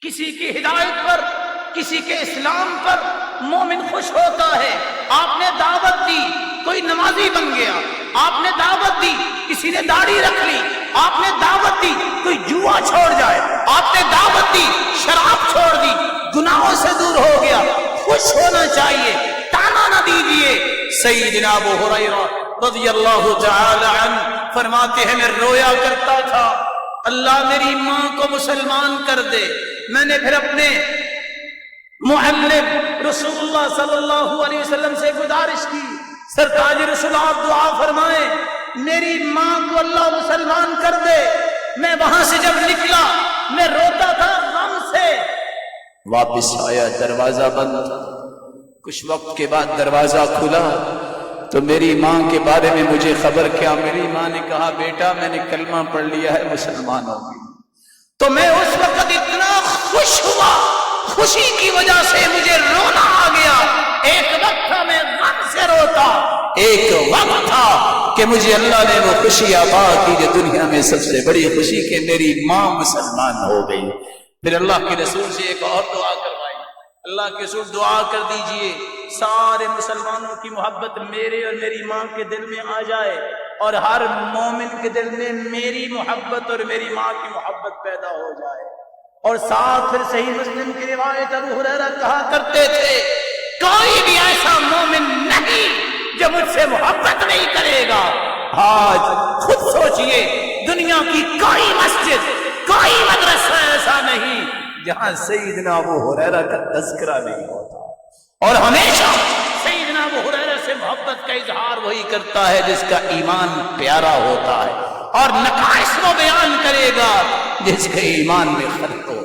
کسی کی ہدایت پر، کسی کے اسلام پر مومن خوش ہوتا ہے۔ آپ نے دعوت دی، کوئی نمازی بن گیا۔ آپ نے دعوت دی، کسی نے داڑھی رکھ لی۔ آپ نے دعوت دی، کوئی جوا چھوڑ جائے۔ آپ نے دعوت دی، شراب چھوڑ دی، گناہوں سے دور ہو گیا۔ خوش ہونا چاہیے، تانا نہ دیجیے۔ سیدنا ابو ہریرہ رضی اللہ تعالی عنہ فرماتے ہیں میں رویا کرتا تھا اللہ میری ماں کو مسلمان کر دے۔ میں نے پھر اپنے معلم رسول اللہ صلی اللہ علیہ وسلم سے گزارش کی، سرکار رسول آپ دعا فرمائیں میری ماں کو اللہ مسلمان کر دے۔ میں وہاں سے جب نکلا میں روتا تھا غم سے، واپس آیا دروازہ بند تھا۔ کچھ وقت کے بعد دروازہ کھلا تو میری ماں کے بارے میں مجھے خبر کیا، میری ماں نے کہا بیٹا میں نے کلمہ پڑھ لیا ہے، مسلمان ہو گئی۔ تو میں اس وقت اتنا خوش ہوا، خوشی کی وجہ سے مجھے رونا آ گیا۔ ایک وقت تھا میں غم سے روتا، ایک وقت تھا کہ مجھے اللہ نے وہ خوشی عطا کی جو دنیا میں سب سے بڑی خوشی کہ میری ماں مسلمان ہو گئی۔ پھر اللہ کے رسول سے ایک اور دعا کروائی، اللہ کے رسول دعا کر دیجئے سارے مسلمانوں کی محبت میرے اور میری ماں کے دل میں آ جائے اور ہر مومن کے دل میں میری محبت اور میری ماں کی محبت پیدا ہو جائے۔ اور ساتھ پھر صحیح مسلم کی روایت ابو ہریرہ کہا کرتے تھے کوئی بھی ایسا مومن نہیں جو مجھ سے محبت نہیں کرے گا۔ آج خود سوچئے دنیا کی کوئی مسجد، کوئی مدرسہ ایسا نہیں جہاں سیدنا ابو ہریرہ کا تذکرہ نہیں ہوتا، اور ہمیشہ سیدنا ابو ہریرہ سے محبت کا اظہار وہی کرتا ہے جس کا ایمان پیارا ہوتا ہے، اور نقائص وہ بیان کرے گا جس کے ایمان میں خلق ہو۔